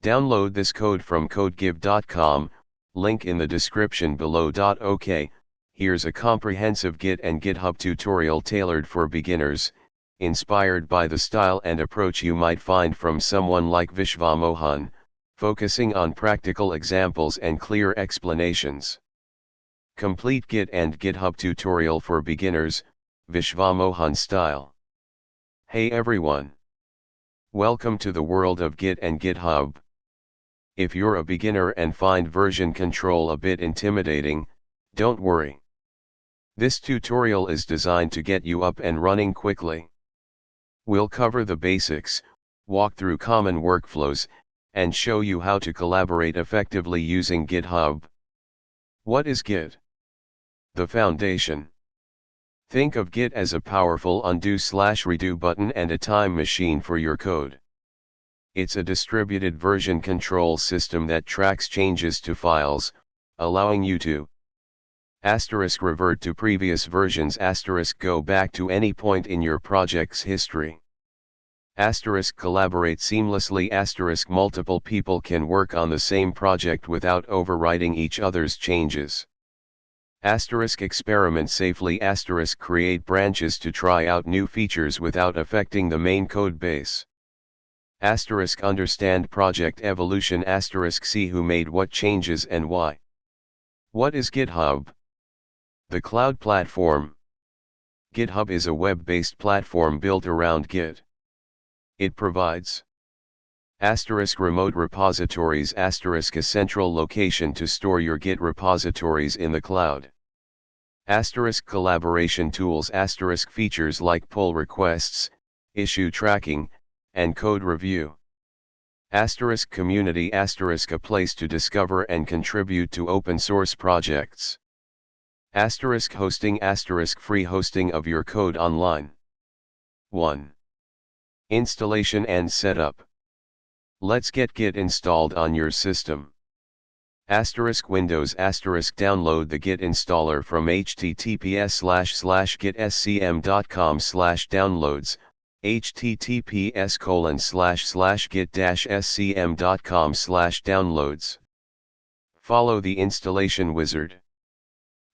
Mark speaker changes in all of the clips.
Speaker 1: Download this code from codegive.com, link in the description below. OK, here's a comprehensive Git and GitHub tutorial tailored for beginners, inspired by the style and approach you might find from someone like Vishwa Mohan, focusing on practical examples and clear explanations. Complete Git and GitHub tutorial for beginners, Vishwa Mohan style. Hey everyone! Welcome to the world of Git and GitHub. If you're a beginner and find version control a bit intimidating, don't worry. This tutorial is designed to get you up and running quickly. We'll cover the basics, walk through common workflows, and show you how to collaborate effectively using GitHub. What is Git? The foundation. Think of Git as a powerful undo/redo button and a time machine for your code. It's a distributed version control system that tracks changes to files, allowing you to *revert to previous versions, *go back to any point in your project's history. *collaborate seamlessly, multiple people can work on the same project without overriding each other's changes. Experiment safely, create branches to try out new features without affecting the main code base. Understand project evolution, see who made what changes and why. What is GitHub? The cloud platform. GitHub is a web-based platform built around Git. It provides remote repositories, a central location to store your Git repositories in the cloud. Collaboration tools, features like pull requests, issue tracking, and code review. Community, a place to discover and contribute to open source projects. Hosting, free hosting of your code online. 1. Installation and setup. Let's get Git installed on your system. Windows, download the Git installer from https://gitscm.com/downloads, https://git-scm.com/downloads. Follow the installation wizard.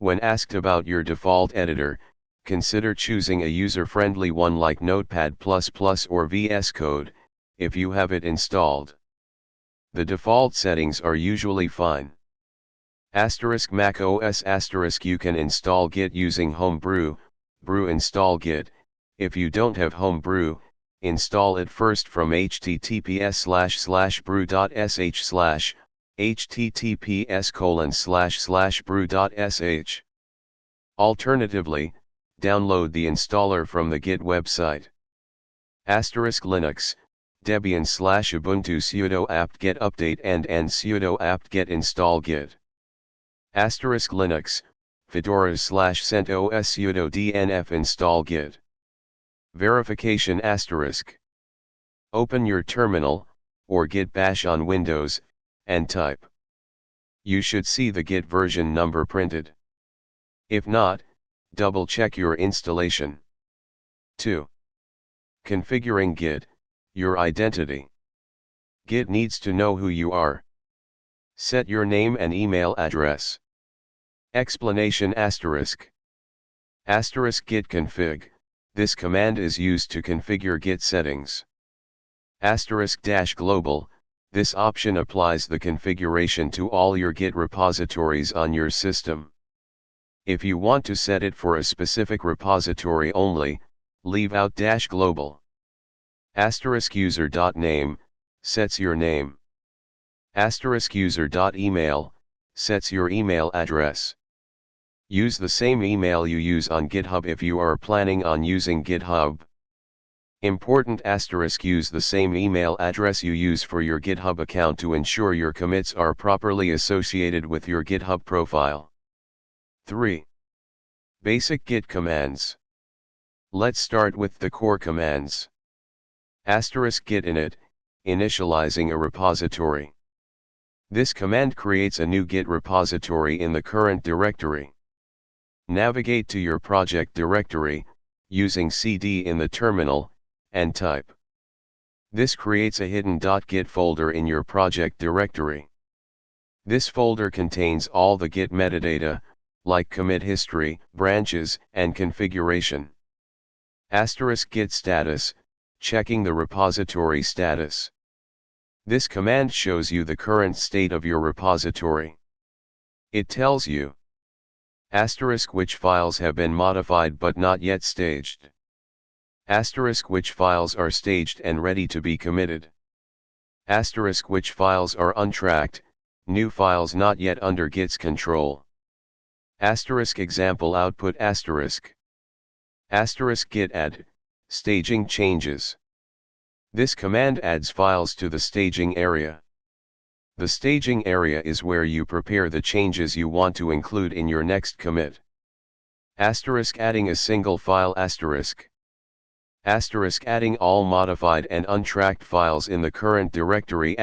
Speaker 1: When asked about your default editor, consider choosing a user-friendly one like Notepad++ or VS Code, if you have it installed. The default settings are usually fine. Mac OS *, you can install Git using Homebrew, brew install Git. If you don't have Homebrew, install it first from https://brew.sh/ https://brew.sh. Alternatively, download the installer from the Git website. Linux, Debian/Ubuntu sudo apt-get update and sudo apt-get install Git. Linux, Fedora/CentOS sudo dnf install Git. Verification *. Open your terminal, or Git bash on Windows, and type. You should see the Git version number printed. If not, double-check your installation. 2. Configuring Git, your identity. Git needs to know who you are. Set your name and email address. Explanation ***. Git config, this command is used to configure Git settings. *-global, this option applies the configuration to all your Git repositories on your system. If you want to set it for a specific repository only, leave out -global. *user.name, sets your name. *user.email, sets your email address. Use the same email you use on GitHub if you are planning on using GitHub. Important *, use the same email address you use for your GitHub account to ensure your commits are properly associated with your GitHub profile. 3. Basic Git commands. Let's start with the core commands. *git init, initializing a repository. This command creates a new Git repository in the current directory. Navigate to your project directory, using cd in the terminal, and type This creates a hidden .git folder in your project directory. This folder contains all the Git metadata, like commit history, branches, and configuration. *git status, checking the repository status. This command shows you the current state of your repository. It tells you which files have been modified but not yet staged. Which files are staged and ready to be committed. Which files are untracked, new files not yet under Git's control. Example output git add, staging changes. This command adds files to the staging area. The staging area is where you prepare the changes you want to include in your next commit. Adding a single file adding all modified and untracked files in the current directory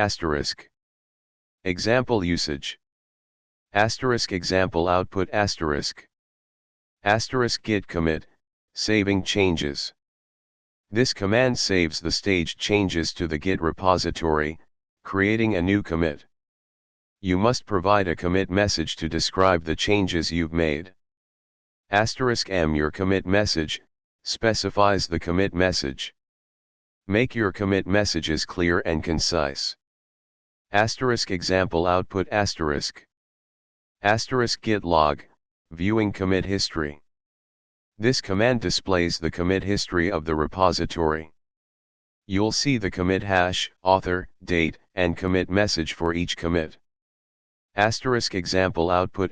Speaker 1: Example usage. Example output git commit, saving changes. This command saves the staged changes to the Git repository, creating a new commit. You must provide a commit message to describe the changes you've made. *m Your commit message specifies the commit message. Make your commit messages clear and concise. Example output git log, viewing commit history. This command displays the commit history of the repository. You'll see the commit hash, author, date, and commit message for each commit. Example output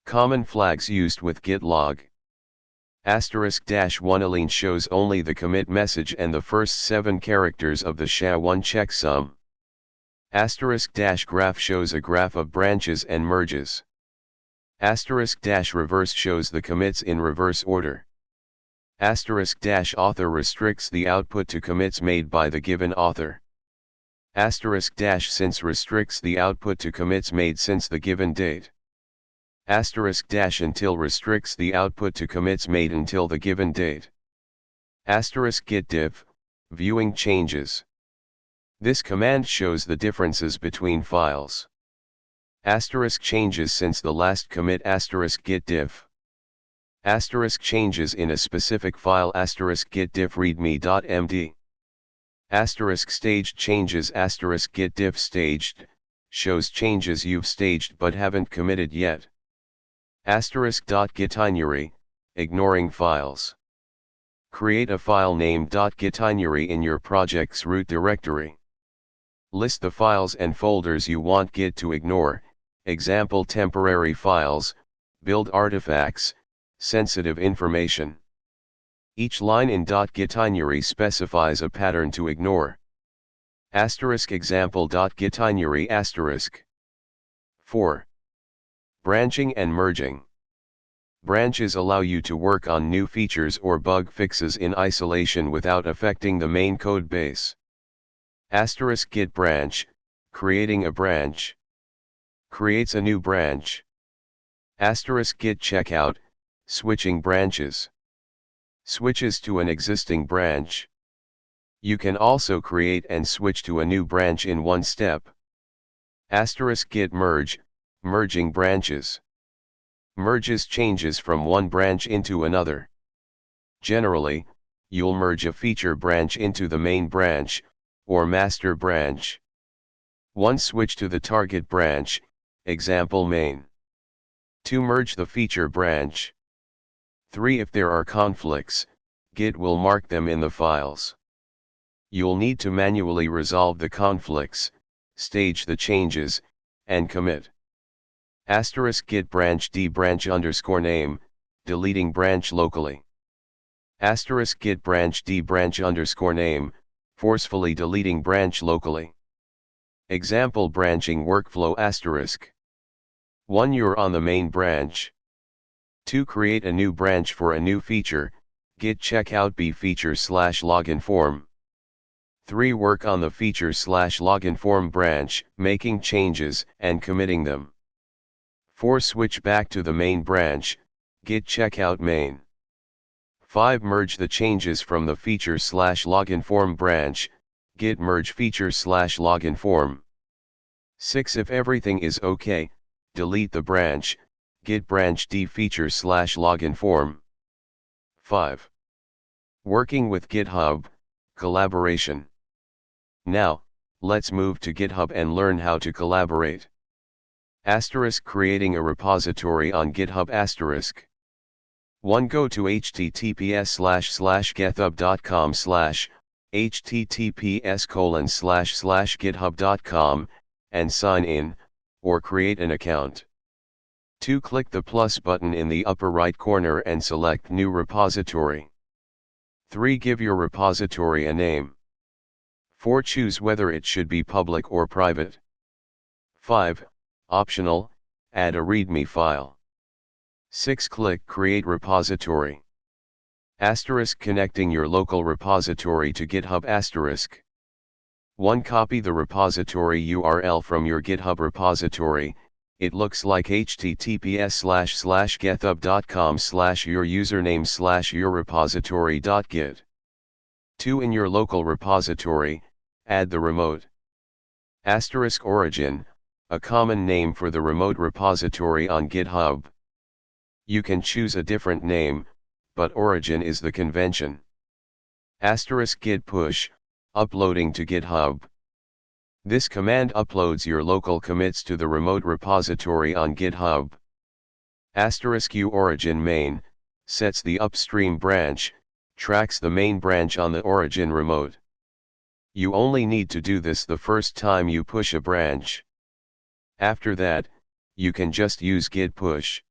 Speaker 1: Common flags used with git log. *1 align shows only the commit message and the first 7 characters of the SHA-1 checksum. *graph shows a graph of branches and merges. *reverse shows the commits in reverse order. *author restricts the output to commits made by the given author. *since restricts the output to commits made since the given date. *until restricts the output to commits made until the given date. *git diff, viewing changes. This command shows the differences between files. Changes since the last commit *git diff. Changes in a specific file *git diff readme.md. Staged changes *git diff staged, shows changes you've staged but haven't committed yet. .gitineary, ignoring files. Create a file named .gitineary in your project's root directory. List the files and folders you want Git to ignore, example temporary files, build artifacts, sensitive information. Each line in .gitineary specifies a pattern to ignore. Example .gitineary 4. Branching and merging. Branches allow you to work on new features or bug fixes in isolation without affecting the main code base. Git branch, creating a branch. Creates a new branch. Git checkout, switching branches. Switches to an existing branch. You can also create and switch to a new branch in one step. Git merge, merging branches. Merges changes from one branch into another. Generally, you'll merge a feature branch into the main branch, or master branch. 1. Switch to the target branch, example main. 2. Merge the feature branch. 3. If there are conflicts, Git will mark them in the files. You'll need to manually resolve the conflicts, stage the changes, and commit. Git branch dbranch _name, deleting branch locally. Git branch dbranch _name, forcefully deleting branch locally. Example branching workflow *. 1. You're on the main branch. 2. Create a new branch for a new feature, git checkout b feature /login form. 3. Work on the feature /login form branch, making changes and committing them. 4. Switch back to the main branch, git checkout main. 5. Merge the changes from the feature/loginform branch, git merge feature/loginform. 6. If everything is OK, delete the branch, git branch d feature/loginform. 5. Working with GitHub, collaboration. Now, let's move to GitHub and learn how to collaborate. Creating a repository on GitHub. 1. Go to https://github.com/https://github.com, and sign in, or create an account. 2. Click the plus button in the upper right corner and select New Repository. 3. Give your repository a name. 4. Choose whether it should be public or private. 5. Optional, add a README file. 6. Click Create Repository. Connecting your local repository to GitHub. 1. Copy the repository URL from your GitHub repository. It looks like https://github.com/your username/your repository.git. 2. In your local repository, add the remote *origin, a common name for the remote repository on GitHub. You can choose a different name, but origin is the convention. *git push, uploading to GitHub. This command uploads your local commits to the remote repository on GitHub. *u origin main, sets the upstream branch, tracks the main branch on the origin remote. You only need to do this the first time you push a branch. After that, you can just use git push.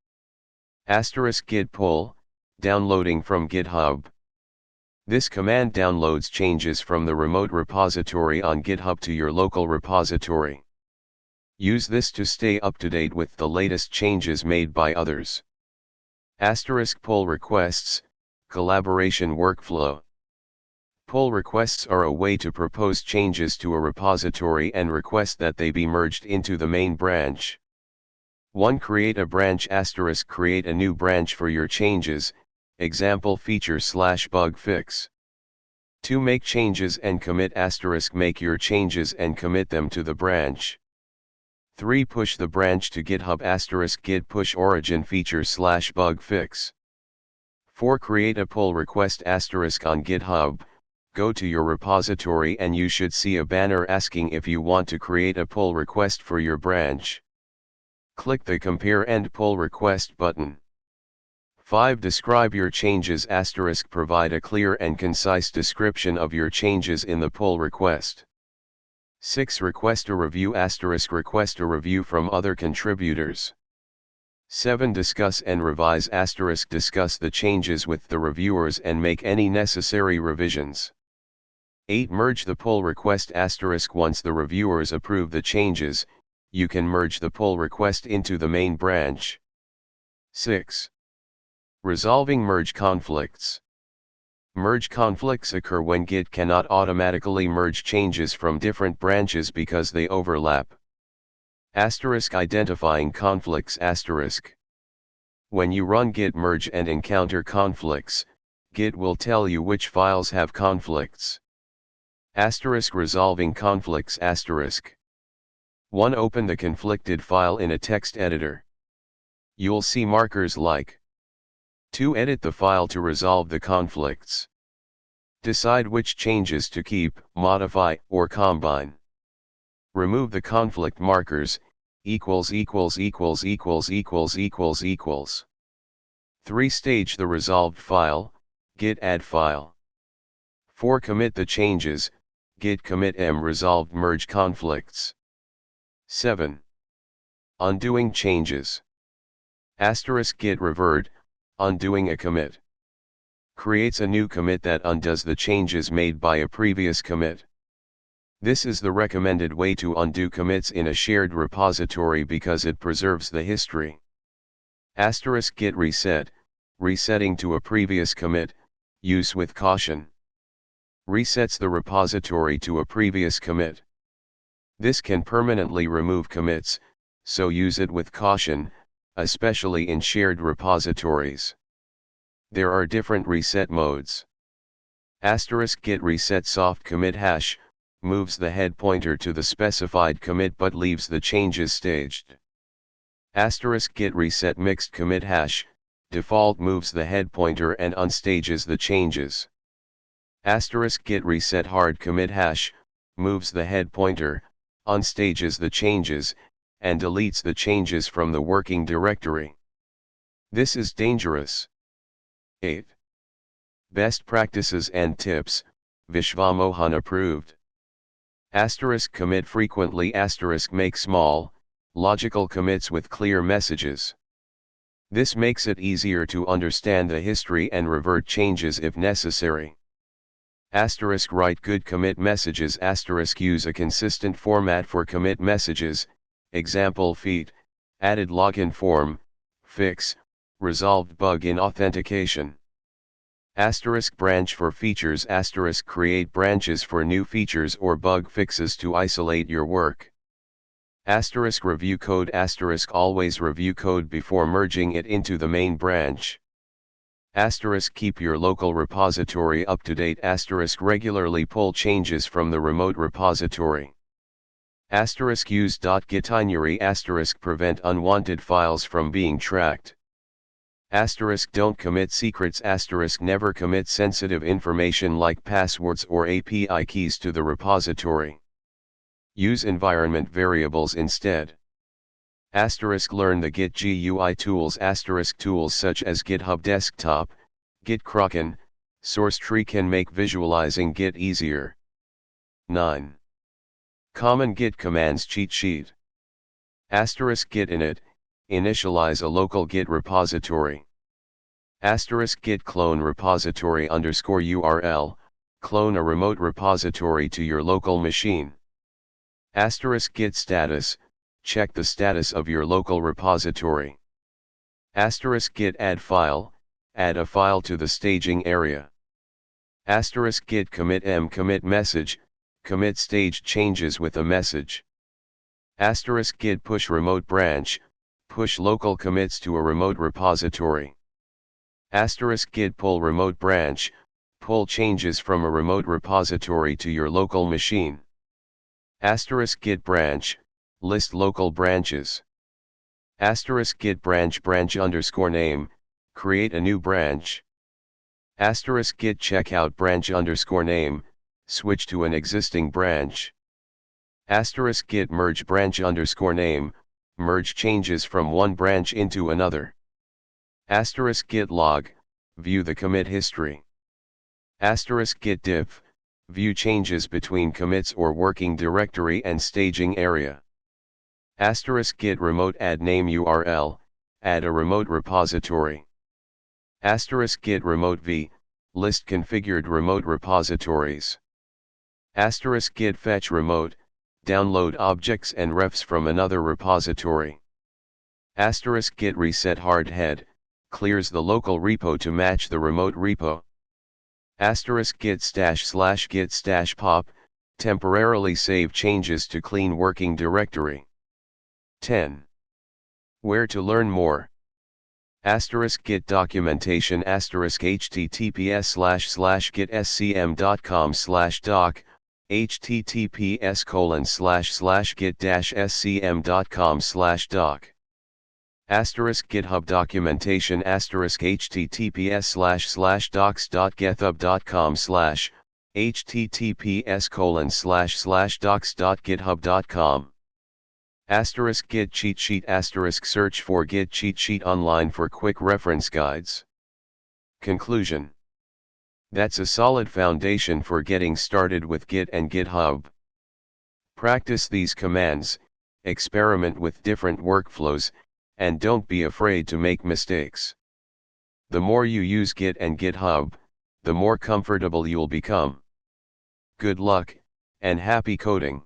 Speaker 1: *git pull, downloading from GitHub. This command downloads changes from the remote repository on GitHub to your local repository. Use this to stay up to date with the latest changes made by others. *pull requests, collaboration workflow. Pull requests are a way to propose changes to a repository and request that they be merged into the main branch. 1. Create a branch * create a new branch for your changes, example feature/bug fix. 2. Make changes and commit * make your changes and commit them to the branch. 3. Push the branch to GitHub * git push origin feature/bug fix. 4. Create a pull request * on GitHub. Go to your repository and you should see a banner asking if you want to create a pull request for your branch. Click the Compare and Pull Request button. 5. Describe your changes * provide a clear and concise description of your changes in the pull request. 6. Request a review * request a review from other contributors. 7. Discuss and revise * discuss the changes with the reviewers and make any necessary revisions. 8. Merge the pull request * once the reviewers approve the changes, you can merge the pull request into the main branch. 6. Resolving merge conflicts. Merge conflicts occur when Git cannot automatically merge changes from different branches because they overlap. Identifying conflicts *. When you run git merge and encounter conflicts, Git will tell you which files have conflicts. Resolving conflicts * 1. Open the conflicted file in a text editor. You'll see markers like 2. Edit the file to resolve the conflicts. Decide which changes to keep, modify, or combine. Remove the conflict markers, == 3. Stage the resolved file, git add file. 4. Commit the changes, git commit resolved merge conflicts. 7. Undoing changes. Git revert, undoing a commit. Creates a new commit that undoes the changes made by a previous commit. This is the recommended way to undo commits in a shared repository because it preserves the history. Git reset, resetting to a previous commit, use with caution. Resets the repository to a previous commit. This can permanently remove commits, so use it with caution, especially in shared repositories. There are different reset modes. Asterisk git reset soft commit hash, moves the head pointer to the specified commit but leaves the changes staged. Asterisk git reset mixed commit hash, default moves the head pointer and unstages the changes. Asterisk git reset hard commit hash, moves the head pointer, unstages the changes, and deletes the changes from the working directory. This is dangerous. 8. Best practices and tips, Vishwa Mohan approved. Asterisk commit frequently. Asterisk make small, logical commits with clear messages. This makes it easier to understand the history and revert changes if necessary. Asterisk write good commit messages. Asterisk use a consistent format for commit messages, example feat, added login form, fix, resolved bug in authentication. Asterisk branch for features. Asterisk create branches for new features or bug fixes to isolate your work. Asterisk review code. Asterisk always review code before merging it into the main branch. Asterisk keep your local repository up to date. Asterisk regularly pull changes from the remote repository. Asterisk use .gitinery. Asterisk prevent unwanted files from being tracked. Asterisk don't commit secrets. Asterisk never commit sensitive information like passwords or API keys to the repository. Use environment variables instead. Asterisk learn the Git GUI tools. Asterisk tools such as GitHub Desktop, Git Kraken, SourceTree can make visualizing Git easier. 9. Common Git commands cheat sheet. Asterisk git init, initialize a local Git repository. Asterisk git clone repository underscore URL, clone a remote repository to your local machine. Asterisk git status, check the status of your local repository. Asterisk git add file, add a file to the staging area. Asterisk git commit commit message, commit staged changes with a message. Asterisk git push remote branch, push local commits to a remote repository. Asterisk git pull remote branch, pull changes from a remote repository to your local machine. Asterisk git branch, list local branches. Asterisk git branch underscore name, create a new branch. Asterisk git checkout branch underscore name, switch to an existing branch. Asterisk git merge branch underscore name, merge changes from one branch into another. Asterisk git log, view the commit history. Asterisk git diff, view changes between commits or working directory and staging area. Asterisk git remote add name URL, add a remote repository. Asterisk git remote v, list configured remote repositories. Asterisk git fetch remote, download objects and refs from another repository. Asterisk git reset hard head, clears the local repo to match the remote repo. Asterisk git stash pop, temporarily save changes to clean working directory. 10. Where to learn more? Asterisk git documentation. Asterisk https://gitscm.com/doc, https://git-scm.com/doc. Asterisk GitHub documentation. Asterisk https://docs.github.com/ https://docs.github.com. Asterisk git cheat sheet. Asterisk search for Git cheat sheet online for quick reference guides. Conclusion. That's a solid foundation for getting started with Git and GitHub. Practice these commands, experiment with different workflows, and don't be afraid to make mistakes. The more you use Git and GitHub, the more comfortable you'll become. Good luck, and happy coding.